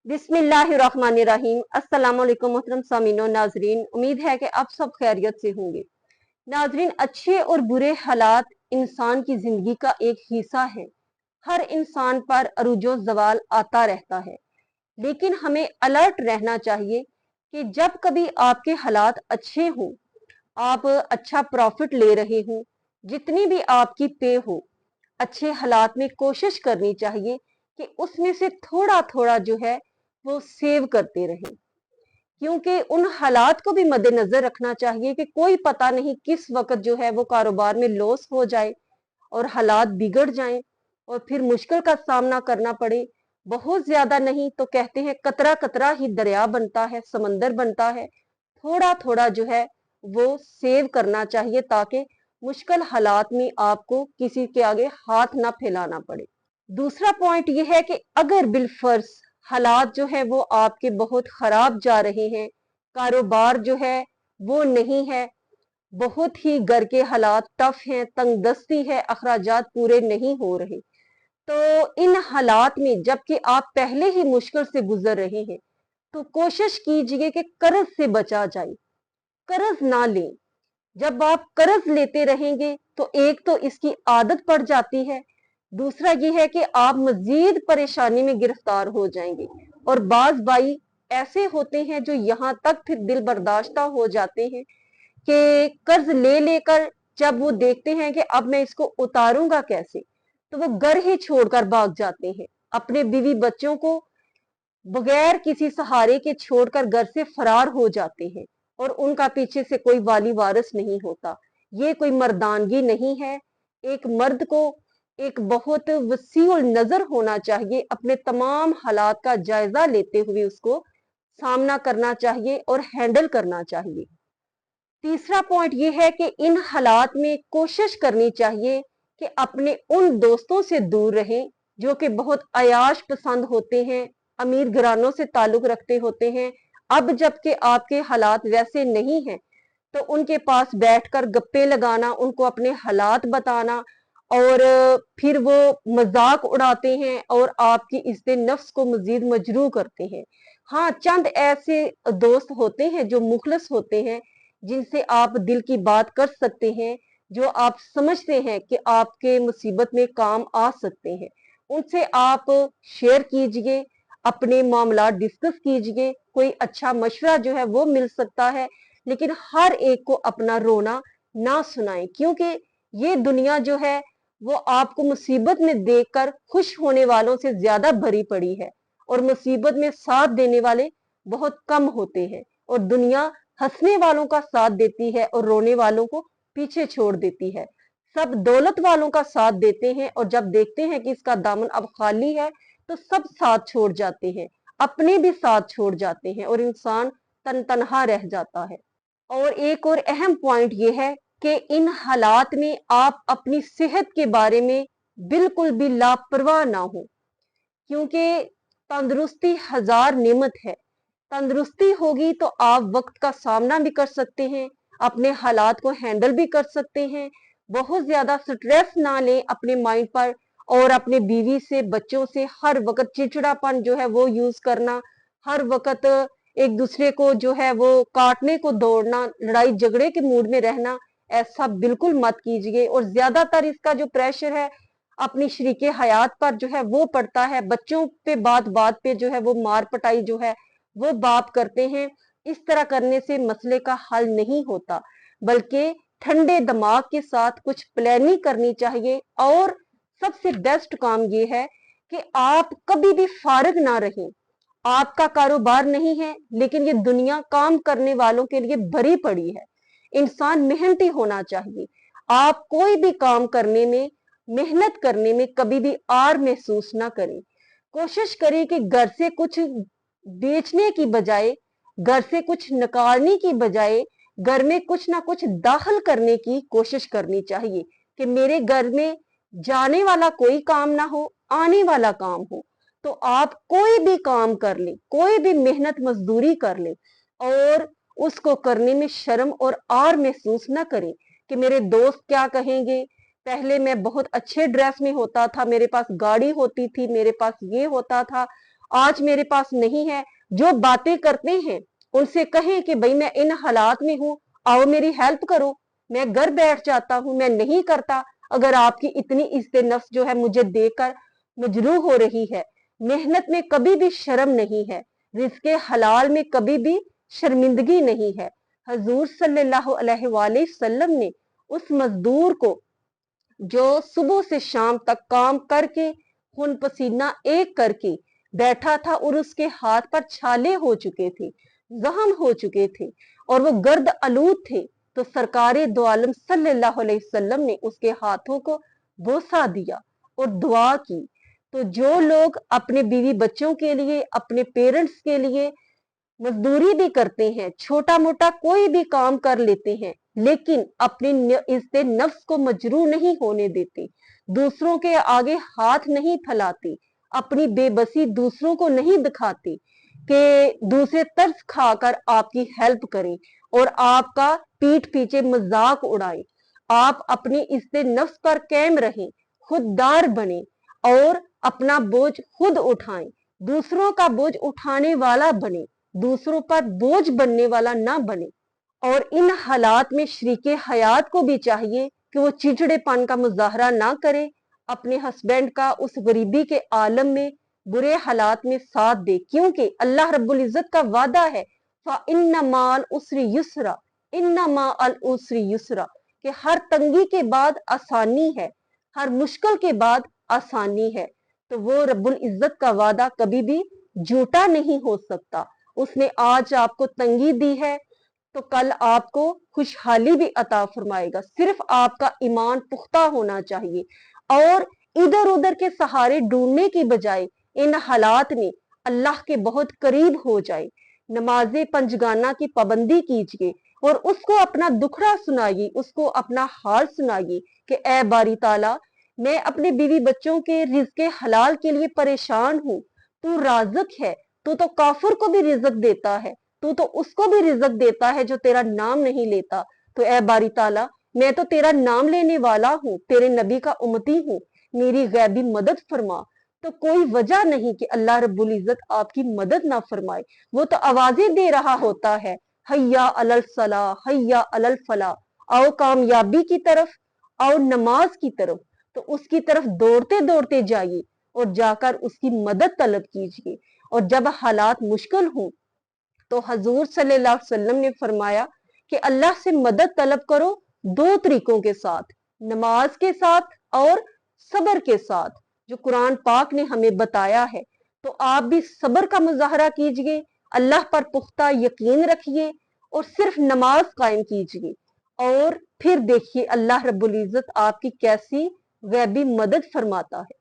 बिस्मिल्लाहिर्रहमानिर्रहीम। अस्सलाम वालेकुम मोहतरम सामीनो नाजरीन, उम्मीद है कि आप सब खैरियत से होंगे। नाजरीन, अच्छे और बुरे हालात इंसान की जिंदगी का एक हिस्सा है। हर इंसान पर अरूजो जवाल आता रहता है, लेकिन हमें अलर्ट रहना चाहिए कि जब कभी आपके हालात अच्छे हों, आप अच्छा प्रॉफिट ले रहे हों, जितनी भी आपकी पे हो, अच्छे हालात में कोशिश करनी चाहिए कि उसमें से थोड़ा थोड़ा जो है वो सेव करते रहें। क्योंकि उन हालात को भी मद्देनजर रखना चाहिए कि कोई पता नहीं किस वक्त जो है वो कारोबार में लॉस हो जाए और हालात बिगड़ जाएं और फिर मुश्किल का सामना करना पड़े। बहुत ज्यादा नहीं तो कहते हैं कतरा कतरा ही दरिया बनता है, समंदर बनता है। थोड़ा थोड़ा जो है वो सेव करना चाहिए ताकि मुश्किल हालात में आपको किसी के आगे हाथ ना फैलाना पड़े। दूसरा पॉइंट ये है कि अगर बिलफर्ज हालात जो है वो आपके बहुत खराब जा रहे हैं, कारोबार जो है वो नहीं है, बहुत ही घर के हालात टफ हैं, तंगदस्ती है, अखराजात पूरे नहीं हो रहे, तो इन हालात में जबकि आप पहले ही मुश्किल से गुजर रहे हैं, तो कोशिश कीजिए कि कर्ज से बचा जाए। कर्ज ना लें। जब आप कर्ज लेते रहेंगे तो एक तो इसकी आदत पड़ जाती है, दूसरा ये है कि आप मजीद परेशानी में गिरफ्तार हो जाएंगे। और बाज भाई ऐसे होते हैं जो यहाँ तक फिर दिल बर्दाश्ता हो जाते हैं कि कर्ज ले लेकर जब वो देखते हैं कि अब मैं इसको उतारूंगा कैसे, तो वो घर ही छोड़कर भाग जाते हैं, अपने बीवी बच्चों को बगैर किसी सहारे के छोड़कर घर से फरार हो जाते हैं और उनका पीछे से कोई वाली वारिस नहीं होता। ये कोई मर्दानगी नहीं है। एक मर्द को एक बहुत वसीउल नजर होना चाहिए, अपने तमाम हालात का जायजा लेते हुए उसको सामना करना चाहिए और हैंडल करना चाहिए। तीसरा पॉइंट ये है कि इन हालात में कोशिश करनी चाहिए कि अपने उन दोस्तों से दूर रहें जो कि बहुत अयाश पसंद होते हैं, अमीर घरानों से ताल्लुक रखते होते हैं। अब जबकि आपके हालात वैसे नहीं हैं, तो उनके पास बैठकर गप्पे लगाना, उनको अपने हालात बताना और फिर वो मजाक उड़ाते हैं और आपकी इज्जत नफ्स को मजीद मजरू करते हैं। हाँ, चंद ऐसे दोस्त होते हैं जो मुखलस होते हैं, जिनसे आप दिल की बात कर सकते हैं, जो आप समझते हैं कि आपके मुसीबत में काम आ सकते हैं। उनसे आप शेयर कीजिए, अपने मामला डिस्कस कीजिए, कोई अच्छा मशवरा जो है वो मिल सकता है। लेकिन हर एक को अपना रोना ना सुनाएं, क्योंकि ये दुनिया जो है वो आपको मुसीबत में देखकर खुश होने वालों से ज्यादा भरी पड़ी है और मुसीबत में साथ देने वाले बहुत कम होते हैं। और दुनिया हंसने वालों का साथ देती है और रोने वालों को पीछे छोड़ देती है। सब दौलत वालों का साथ देते हैं और जब देखते हैं कि इसका दामन अब खाली है, तो सब साथ छोड़ जाते हैं, अपने भी साथ छोड़ जाते हैं और इंसान तनहा रह जाता है। और एक और अहम पॉइंट ये है कि इन हालात में आप अपनी सेहत के बारे में बिल्कुल भी लापरवाह ना हो, क्योंकि तंदुरुस्ती हजार नेमत है। तंदुरुस्ती होगी तो आप वक्त का सामना भी कर सकते हैं, अपने हालात को हैंडल भी कर सकते हैं। बहुत ज्यादा स्ट्रेस ना लें अपने माइंड पर और अपने बीवी से, बच्चों से हर वक्त चिड़चिड़ापन जो है वो यूज करना, हर वक्त एक दूसरे को जो है वो काटने को दौड़ना, लड़ाई झगड़े के मूड में रहना, ऐसा बिल्कुल मत कीजिए। और ज्यादातर इसका जो प्रेशर है अपनी शरीके हयात पर जो है वो पड़ता है, बच्चों पे बात बात पे जो है वो मार पटाई जो है वो बाप करते हैं। इस तरह करने से मसले का हल नहीं होता, बल्कि ठंडे दिमाग के साथ कुछ प्लानिंग करनी चाहिए। और सबसे बेस्ट काम ये है कि आप कभी भी फारिग ना रहें। आपका कारोबार नहीं है, लेकिन ये दुनिया काम करने वालों के लिए भरी पड़ी है। इंसान मेहनती होना चाहिए। आप कोई भी काम करने में, मेहनत करने में कभी भी आर महसूस ना करें। कोशिश करें कि घर से कुछ बेचने की बजाय, घर से कुछ निकालने की बजाय, घर में कुछ ना कुछ दाखिल करने की कोशिश करनी चाहिए कि मेरे घर में जाने वाला कोई काम ना हो, आने वाला काम हो। तो आप कोई भी काम कर लें, कोई भी मेहनत मजदूरी कर लें और उसको करने में शर्म और आर महसूस ना करें कि मेरे दोस्त क्या कहेंगे। पहले मैं बहुत अच्छे ड्रेस में होता था, मेरे पास गाड़ी होती थी, मेरे पास ये होता था, آج میرے پاس نہیں ہے، جو باتیں کرتے ہیں ان سے کہیں کہ بھائی میں ان حالات میں ہوں، آؤ میری ہیلپ کرو، میں گھر بیٹھ جاتا ہوں، میں نہیں کرتا۔ اگر آپ کی اتنی عزت نفس جو ہے مجھے دیکھ کر مجروح ہو رہی ہے، محنت میں کبھی بھی شرم نہیں ہے، رزق حلال میں کبھی بھی شرمندگی نہیں ہے۔ حضور صلی اللہ علیہ وآلہ وسلم نے اس مزدور کو جو صبح سے شام تک کام کر کے خون پسینہ ایک کر کے بیٹھا تھا اور اس کے ہاتھ پر چھالے ہو چکے تھے، زخم ہو چکے تھے اور وہ گرد آلود تھے، تو سرکار دو عالم صلی اللہ علیہ وسلم نے اس کے ہاتھوں کو بوسہ دیا اور دعا کی۔ تو جو لوگ اپنے بیوی بچوں کے لیے، اپنے پیرنٹس کے لیے مزدوری بھی کرتے ہیں، چھوٹا موٹا کوئی بھی کام کر لیتے ہیں، لیکن اپنی عزت نفس کو مجروح نہیں ہونے دیتے، دوسروں کے آگے ہاتھ نہیں پھیلاتے، اپنی بے بسی دوسروں کو نہیں دکھاتے کہ دوسرے ترس کھا کر آپ کی ہیلپ کریں اور آپ کا پیٹھ پیچھے مذاق اڑائیں۔ آپ اپنی عزت نفس پر قائم رہیں، خوددار بنیں اور اپنا بوجھ خود اٹھائیں، دوسروں کا بوجھ اٹھانے والا بنیں، دوسروں پر بوجھ بننے والا نہ بنے۔ اور ان حالات میں شریک حیات کو بھی چاہیے کہ وہ چڑچڑے پن کا مظاہرہ نہ کرے، اپنے ہسبینڈ کا اس غریبی کے عالم میں، برے حالات میں ساتھ دے، کیونکہ اللہ رب العزت کا وعدہ ہے فَإِنَّ مَعَ الْعُسْرِ يُسْرًا، إِنَّ مَعَ الْعُسْرِ يُسْرًا، کہ ہر تنگی کے بعد آسانی ہے، ہر مشکل کے بعد آسانی ہے۔ تو وہ رب العزت کا وعدہ کبھی بھی جھوٹا نہیں ہو سکتا۔ اس نے آج آپ کو تنگی دی ہے تو کل آپ کو خوشحالی بھی عطا فرمائے گا۔ صرف آپ کا ایمان پختہ ہونا چاہیے اور ادھر ادھر کے سہارے ڈھونڈنے کی بجائے ان حالات میں اللہ کے بہت قریب ہو جائے، نماز پنجگانہ کی پابندی کیجئے اور اس کو اپنا دکھڑا سنائیے، اس کو اپنا حال سنائیے کہ اے باری تعالیٰ، میں اپنے بیوی بچوں کے رزق حلال کے لیے پریشان ہوں، تو رازق ہے، تو کافر کو بھی رزق دیتا ہے، تو اس کو بھی رزق دیتا ہے جو تیرا نام نہیں لیتا۔ تو اے باری تعالیٰ، میں تو تیرا نام لینے والا ہوں، تیرے نبی کا امتی ہوں، میری غیبی مدد فرما۔ تو کوئی وجہ نہیں کہ اللہ رب العزت آپ کی مدد نہ فرمائے، وہ تو آوازیں دے رہا ہوتا ہے، حیا علی الصلاح، حیا علی الفلاح، آؤ کامیابی کی طرف، آؤ نماز کی طرف۔ تو اس کی طرف دوڑتے دوڑتے جائیے اور جا کر اس کی مدد طلب کیجیے۔ اور جب حالات مشکل ہوں تو حضور صلی اللہ علیہ وسلم نے فرمایا کہ اللہ سے مدد طلب کرو دو طریقوں کے ساتھ، نماز کے ساتھ اور صبر کے ساتھ، جو قرآن پاک نے ہمیں بتایا ہے۔ تو آپ بھی صبر کا مظاہرہ کیجئے، اللہ پر پختہ یقین رکھیے اور صرف نماز قائم کیجئے، اور پھر دیکھیے اللہ رب العزت آپ کی کیسی غیبی مدد فرماتا ہے۔